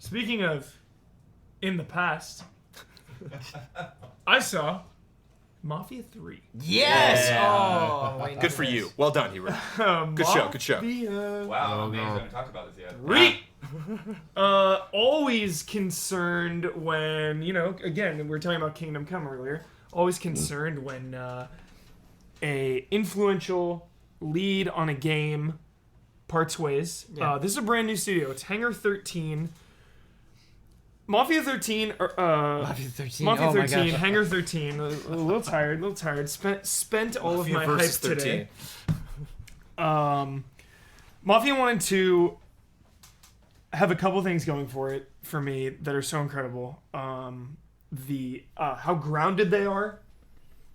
Speaking of in the past, I saw Mafia 3. Yes! Yeah. Oh, wait, Good for you. Well done, Hero. Good show. Good show. Wow, amazing. I haven't talked about this yet. Three. Always concerned when, again, we were talking about Kingdom Come earlier. Always concerned when a influential lead on a game parts ways. Yeah. This is a brand new studio. It's Hangar 13. Mafia 13. Mafia 13. Mafia oh 13. My gosh. Hangar 13. A little tired. Spent all of my hype versus today. Mafia 1 and 2 have a couple things going for me that are so incredible. How grounded they are,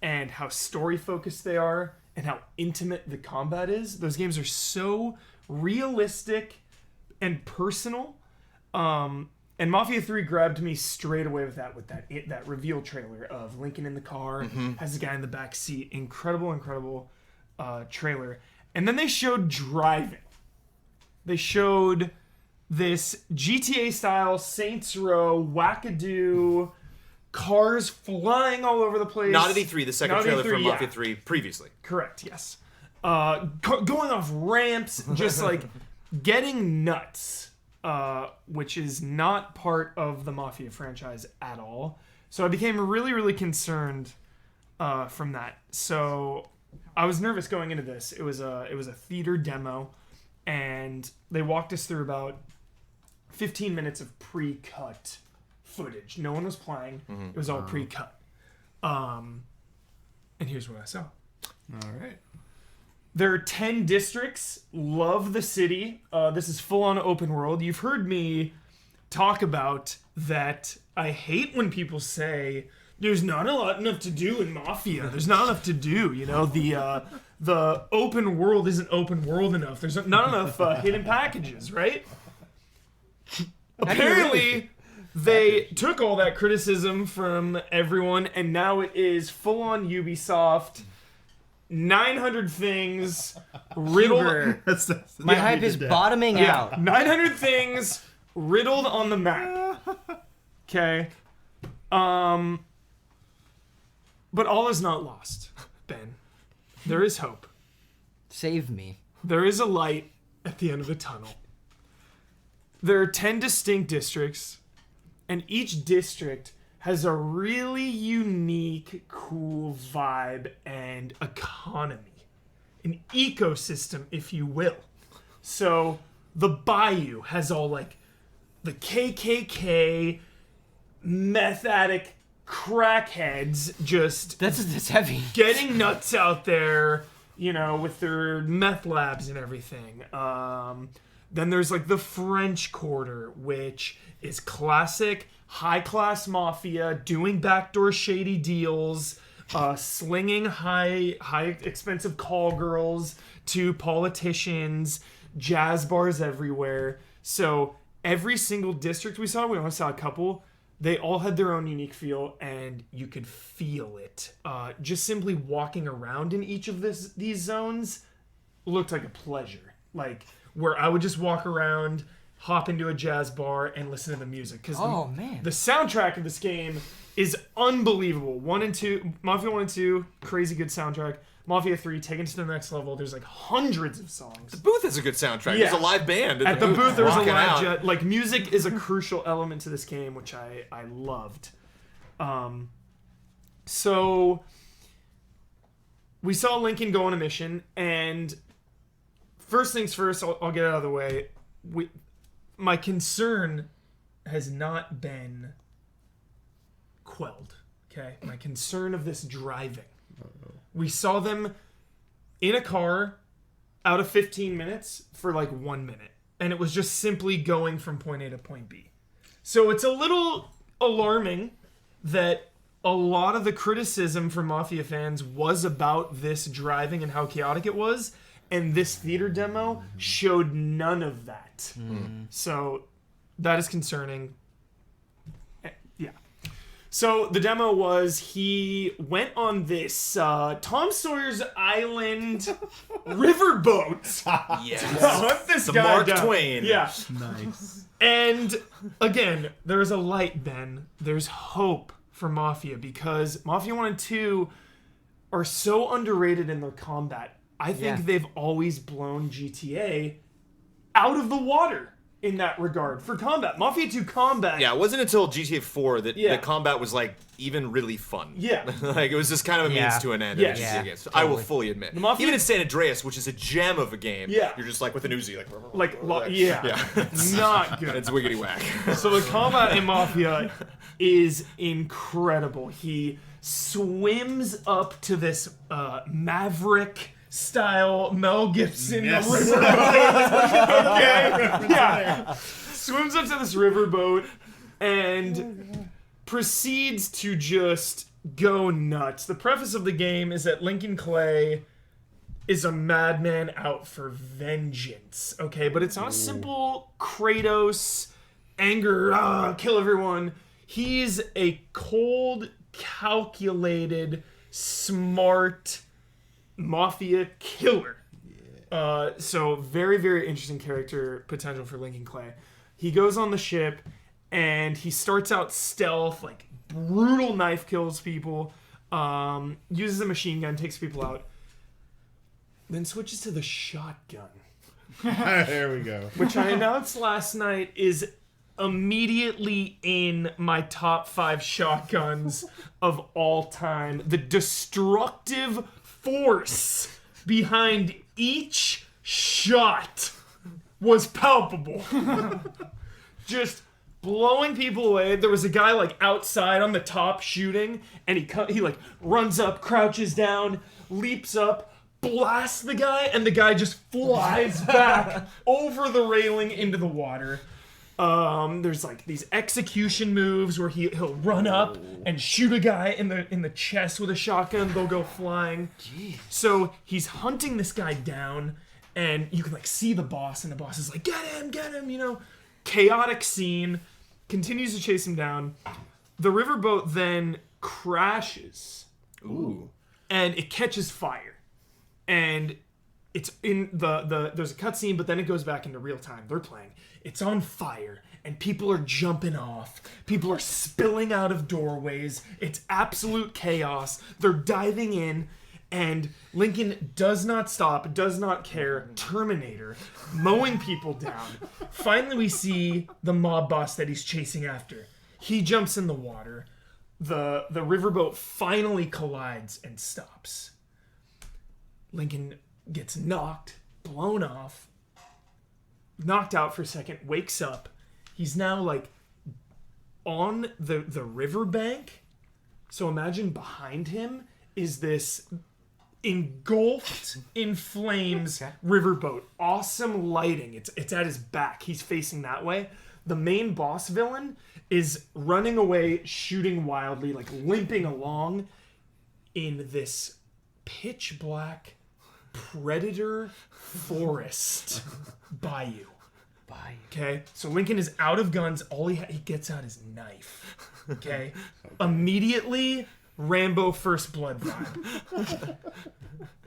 and how story focused they are, and how intimate the combat is. Those games are so realistic and personal. And Mafia 3 grabbed me straight away with that reveal trailer of Lincoln in the car, has the guy in the back seat. Incredible trailer. And then they showed driving. They showed this GTA-style Saints Row wackadoo, cars flying all over the place. Not at E3, the second Not trailer E3, from yeah. Mafia 3 previously. Correct, yes. Going off ramps, just like getting nuts, which is not part of the Mafia franchise at all. So I became really concerned from that. So I was nervous going into this. It was a theater demo, and they walked us through about 15 minutes of pre-cut footage. No one was playing. It was all pre-cut. And here's what I saw. All right. There are 10 districts. Love the city. This is full-on open world. You've heard me talk about that. I hate when people say there's not enough to do in Mafia. There's not enough to do. The open world isn't open world enough. There's not enough hidden packages, right? Apparently, they took all that criticism from everyone, and now it is full-on Ubisoft. 900 things riddled. My hype is bottoming out. 900 things riddled on the map. Okay. But all is not lost, Ben. There is hope. Save me. There is a light at the end of the tunnel. There are 10 distinct districts, and each district has a really unique, cool vibe and economy. An ecosystem, if you will. So, the Bayou has all, like, the KKK, meth addict, crackheads just... That's heavy. Getting nuts out there, with their meth labs and everything. Then there's, like, the French Quarter, which is classic high-class mafia, doing backdoor shady deals, slinging high expensive call girls to politicians, jazz bars everywhere. So every single district we only saw a couple, they all had their own unique feel, and you could feel it. Just simply walking around in each of these zones looked like a pleasure. Like, where I would just walk around, hop into a jazz bar, and listen to the music. Because the soundtrack of this game is unbelievable. Mafia 1 and 2, crazy good soundtrack. Mafia 3, taken to the next level. There's like hundreds of songs. The booth has a good soundtrack. Yeah. There's a live band. At the booth, there was a rocking live out. jet. Like, music is a crucial element to this game, which I loved. So we saw Lincoln go on a mission, and first things first, I'll get it out of the way. My concern has not been quelled. Okay, my concern of this driving. We saw them in a car out of 15 minutes for like 1 minute. And it was just simply going from point A to point B. So it's a little alarming that a lot of the criticism from Mafia fans was about this driving and how chaotic it was. And this theater demo showed none of that. So that is concerning. Yeah. So the demo was he went on this Tom Sawyer's Island riverboat. Yes. to hunt this The guy Mark down. Twain. Yeah. Nice. And again, there's a light, Ben. There's hope for Mafia because Mafia 1 and 2 are so underrated in their combat. I think they've always blown GTA out of the water in that regard for combat. Mafia 2 combat. Yeah, it wasn't until GTA 4 that Yeah. the combat was like even really fun. Yeah. Like it was just kind of a means to an end. Yes. in Yeah, GTA games. I will totally. fully admit. Mafia- Even in San Andreas, which is a gem of a game, Yeah. you're just like with an Uzi, Yeah. Not good. It's wiggity whack. So the combat in Mafia is incredible. He swims up to this Maverick style Mel Gibson Yes. riverboat. Okay? Yeah. Swims up to this riverboat and proceeds to just go nuts. The preface of the game is that Lincoln Clay is a madman out for vengeance, okay? But it's not a simple Kratos, anger, kill everyone. He's a cold, calculated, smart mafia killer. So very, very interesting character potential for Lincoln Clay. He goes on the ship and he starts out stealth, like brutal knife kills people, uses a machine gun, takes people out, then switches to the shotgun, There we go. which I announced last night is immediately in my top 5 shotguns of all time. The destructive force behind each shot was palpable. Just blowing people away. There was a guy like outside on the top shooting, and he like runs up, crouches down, leaps up, blasts the guy, and the guy just flies back over the railing into the water. There's like these execution moves where he'll run up and shoot a guy in the chest with a shotgun. They'll go flying. So he's hunting this guy down, and you can like see the boss, and the boss is like, get him, you know. Chaotic scene. Continues to chase him down. The riverboat then crashes. Ooh. And it catches fire. And it's in there's a cutscene, but then it goes back into real time. They're playing. It's on fire, and people are jumping off. People are spilling out of doorways. It's absolute chaos. They're diving in, and Lincoln does not stop, does not care. Terminator, mowing people down. Finally, we see the mob boss that he's chasing after. He jumps in the water. The riverboat finally collides and stops. Lincoln gets knocked, blown off, knocked out for a second, wakes up. He's now like on the riverbank. So imagine behind him is this engulfed in flames riverboat. Awesome lighting. It's at his back. He's facing that way. The main boss villain is running away, shooting wildly, like limping along in this pitch black predator forest bayou. Okay, so Lincoln is out of guns. All he gets out is knife. Okay, immediately Rambo First Blood vibe.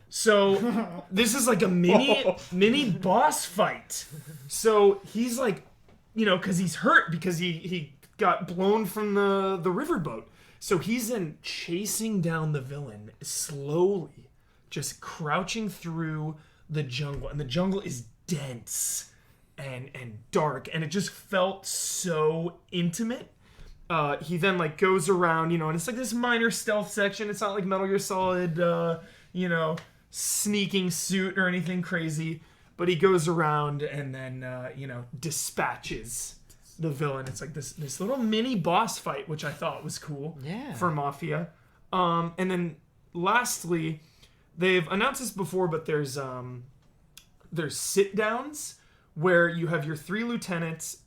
So this is like a mini boss fight. So he's like, you know, because he's hurt because he got blown from the riverboat. So he's then chasing down the villain slowly, just crouching through the jungle, and the jungle is dense and dark, and it just felt so intimate. He then like goes around, you know, and it's like this minor stealth section. It's not like Metal Gear Solid, you know, sneaking suit or anything crazy, but he goes around and then you know, dispatches the villain. It's like this little mini boss fight, which I thought was cool for Mafia. And then lastly, they've announced this before, but there's sit downs where you have your 3 lieutenants,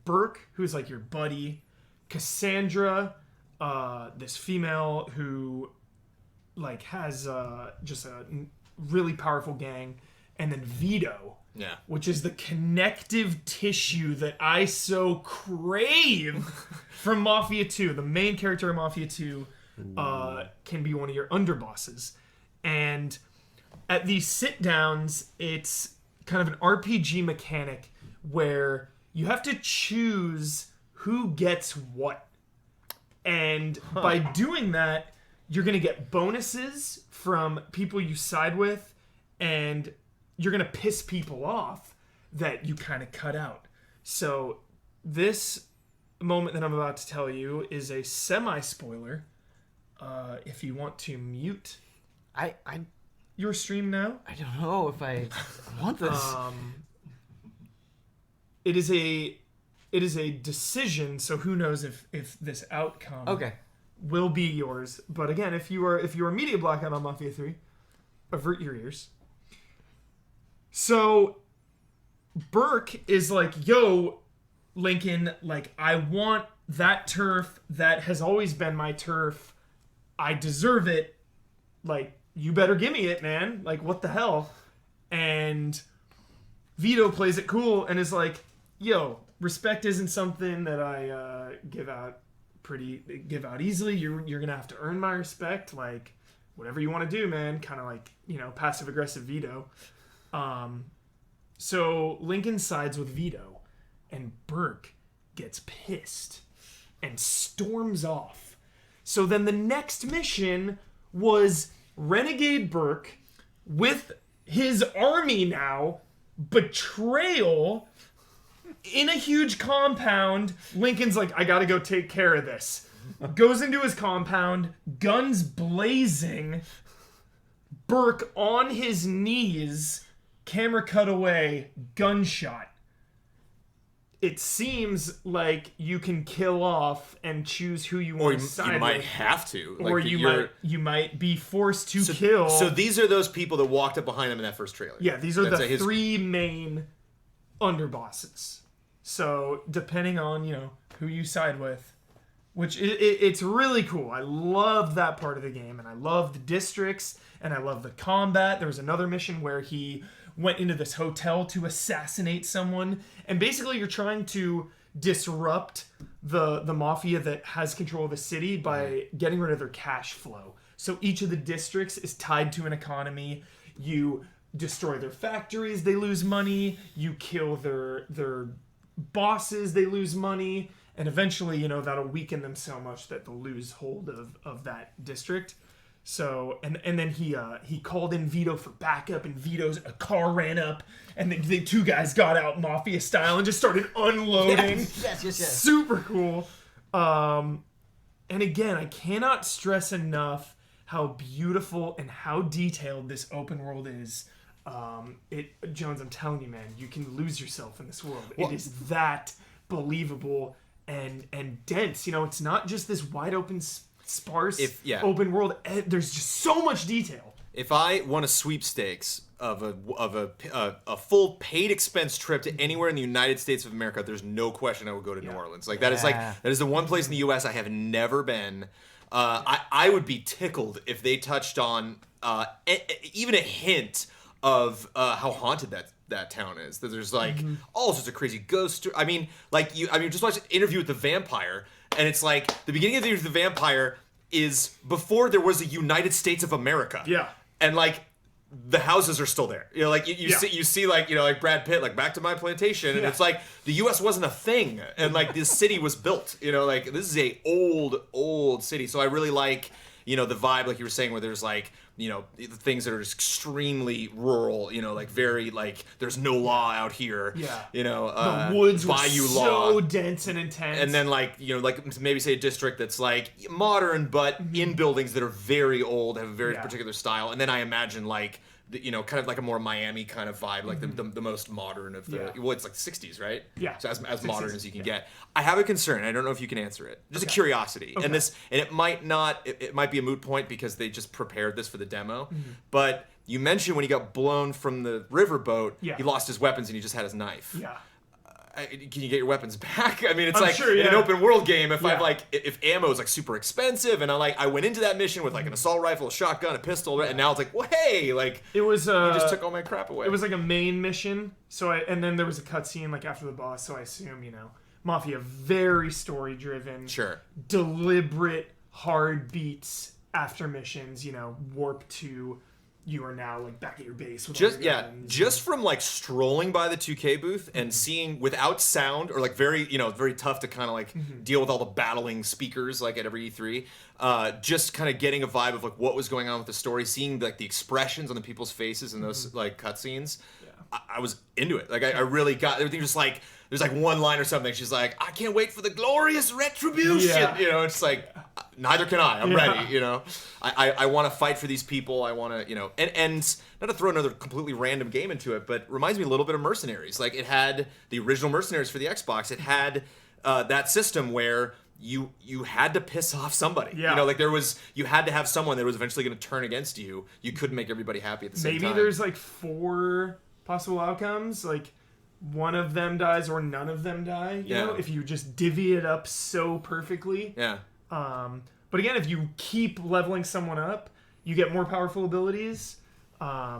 Burke, who's like your buddy, Cassandra, this female who like has just a really powerful gang, and then Vito, Yeah. which is the connective tissue that I so crave from Mafia 2. The main character of Mafia 2 can be one of your underbosses. And at these sit-downs, it's kind of an RPG mechanic where you have to choose who gets what. And by doing that, you're going to get bonuses from people you side with, and you're going to piss people off that you kind of cut out. So this moment that I'm about to tell you is a semi-spoiler. If you want to mute I your stream now. I don't know if I want this. It is a decision, so who knows if this outcome will be yours. But again, if you are media blackout on Mafia 3, avert your ears. So Burke is like, yo, Lincoln, like, I want that turf. That has always been my turf. I deserve it. Like, you better give me it, man. Like, what the hell? And Vito plays it cool and is like, yo, respect isn't something that I give out easily. You're gonna have to earn my respect. Like, whatever you want to do, man. Kind of like, passive aggressive Vito. So Lincoln sides with Vito, and Burke gets pissed and storms off. So then the next mission was Renegade Burke with his army now, betrayal in a huge compound. Lincoln's like, I gotta go take care of this. Goes into his compound, guns blazing, Burke on his knees, camera cut away, gunshot. It seems like you can kill off and choose who you want to side with. Or you might have to. Or you might be forced to kill. So these are those people that walked up behind him in that first trailer. Yeah, these are the three main underbosses. So depending on, who you side with, which it's really cool. I love that part of the game, and I love the districts, and I love the combat. There was another mission where he went into this hotel to assassinate someone, and basically you're trying to disrupt the mafia that has control of the city by getting rid of their cash flow. So each of the districts is tied to an economy. You destroy their factories, they lose money. You kill their bosses, they lose money. And eventually, that'll weaken them so much that they'll lose hold of that district. So, and then he called in Vito for backup, and a car ran up, and the two guys got out Mafia style and just started unloading. Yes. Super cool. And again, I cannot stress enough how beautiful and how detailed this open world is. Jones, I'm telling you, man, you can lose yourself in this world. It is that believable and dense. It's not just this wide open, sparse open world. There's just so much detail. If I won a sweepstakes of a full paid expense trip to anywhere in the United States of America, there's no question I would go to New Orleans. That is the one place in the U.S. I have never been. I would be tickled if they touched on even a hint of how haunted that town is. That there's all sorts of crazy ghosts. Just watch Interview with the Vampire, and it's like the beginning of the Interview with the Vampire is before there was a United States of America. Yeah. And the houses are still there. You see Brad Pitt, back to my plantation, and it's like the U.S. wasn't a thing, and this city was built. This is a old city. So I really like the vibe, like you were saying, where there's the things that are just extremely rural. Very there's no law out here. Yeah. The woods were bayou so law. dense and intense. And then maybe say a district that's modern, but in buildings that are very old, have a very particular style. And then I imagine kind of like a more Miami kind of vibe, the most modern of the it's 60s, right? Yeah. So as modern as you can get. I have a concern. I don't know if you can answer it. Just a curiosity. Okay. And it might not. It might be a moot point because they just prepared this for the demo. But you mentioned when he got blown from the riverboat, he lost his weapons and he just had his knife. Yeah. can you get your weapons back? I mean, it's I'm like sure, in an yeah. open world game. If Yeah. if ammo is like super expensive, and I went into that mission with like an assault rifle, a shotgun, a pistol, and now it's like, well, hey, like It was you just took all my crap away. It was like a main mission, and then there was a cutscene like after the boss. So I assume Mafia very story driven, sure. deliberate hard beats after missions. Warp to you are now like back at your base. With all your guns. Just from like strolling by the 2K booth and seeing without sound or like very tough to kind of like deal with all the battling speakers like at every E3. Just kind of getting a vibe of like what was going on with the story, seeing like the expressions on the people's faces in those like cutscenes. I was into it. Like I really got everything. Just like there's like one line or something. She's like, I can't wait for the glorious retribution. Yeah. It's like neither can I. I'm ready. I want to fight for these people. I want to and not to throw another completely random game into it, but it reminds me a little bit of Mercenaries. Like it had the original Mercenaries for the Xbox. It had that system where you had to piss off somebody. Yeah. Like you had to have someone that was eventually going to turn against you. You couldn't make everybody happy at the same time. Maybe there's like 4 possible outcomes, like one of them dies or none of them die, you know, if you just divvy it up so perfectly. Yeah. But again, if you keep leveling someone up, you get more powerful abilities. I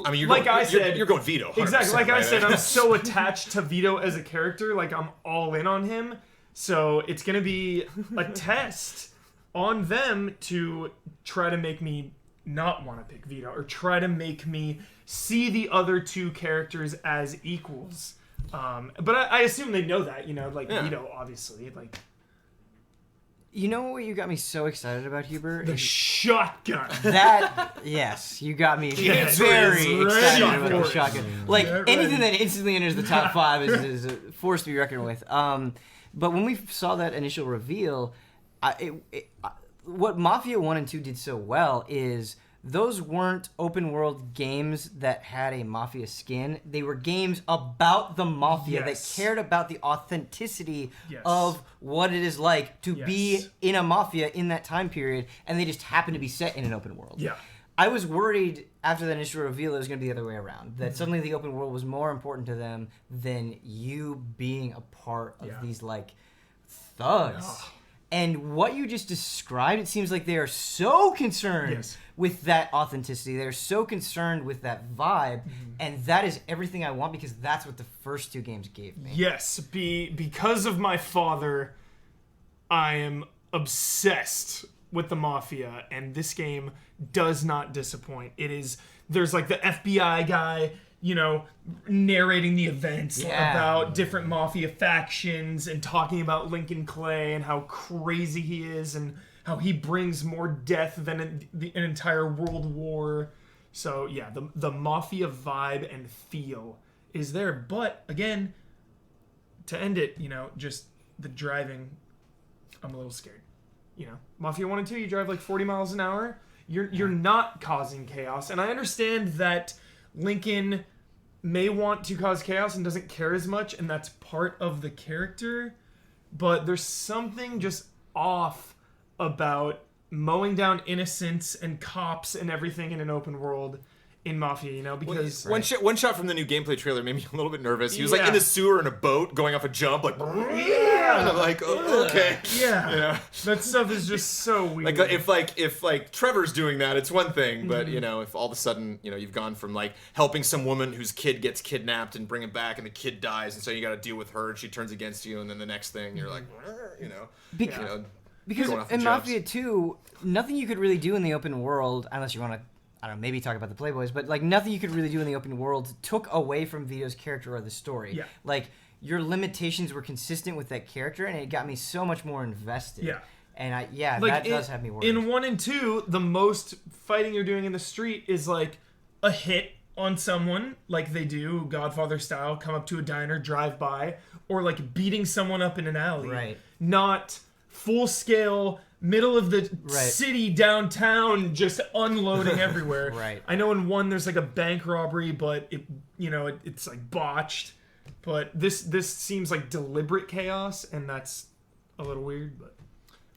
mean, you're going Vito. Exactly. Like I said, right? I'm so attached to Vito as a character. Like I'm all in on him. So it's going to be a test on them to try to make me not want to pick Vito or try to make me see the other 2 characters as equals. But I assume they know that, Vito, obviously. Like, You know what you got me so excited about, Huber? the shotgun. Yes, you got me Yes, very ready excited about for the it. shotgun. Like, Get anything ready. that instantly enters the top 5 is a force to be reckoned with. But when we saw that initial reveal, what Mafia 1 and 2 did so well is those weren't open world games that had a Mafia skin. They were games about the Mafia that cared about the authenticity of what it is like to be in a Mafia in that time period, and they just happened to be set in an open world. Yeah. I was worried after the initial reveal it was going to be the other way around. That suddenly the open world was more important to them than you being a part of these, like, thugs. And what you just described, it seems like they are so concerned with that authenticity. They're so concerned with that vibe. And that is everything I want because that's what the first 2 games gave me. Yes, because of my father, I am obsessed with the Mafia, and this game does not disappoint. There's like the FBI guy, narrating the events about different Mafia factions and talking about Lincoln Clay and how crazy he is and how he brings more death than an entire world war. So yeah, the Mafia vibe and feel is there. But again, to end it, just the driving, I'm a little scared. Mafia 1 and 2, you drive like 40 miles an hour. You're not causing chaos. And I understand that Lincoln may want to cause chaos and doesn't care as much, and that's part of the character. But there's something just off about mowing down innocents and cops and everything in an open world in Mafia, because one shot from the new gameplay trailer made me a little bit nervous. He was like in the sewer in a boat going off a jump, like and I'm like, okay, that stuff is just so weird. Like if Trevor's doing that, it's one thing, but if all of a sudden you've gone from like helping some woman whose kid gets kidnapped and bring him back, and the kid dies, and so you got to deal with her, and she turns against you, and then the next thing you're like, Because in Mafia 2, nothing you could really do in the open world, unless you want to, I don't know, maybe talk about the Playboys, but like nothing you could really do in the open world took away from Vito's character or the story. Yeah. Like your limitations were consistent with that character, and it got me so much more invested. Yeah. And that does have me worried. In 1 and 2, the most fighting you're doing in the street is like a hit on someone, like they do, Godfather style, come up to a diner, drive by, or like beating someone up in an alley. Right. Not full scale, middle of the city, downtown, just unloading everywhere. Right. I know in 1 there's like a bank robbery, but it's like botched. But this seems like deliberate chaos, and that's a little weird, but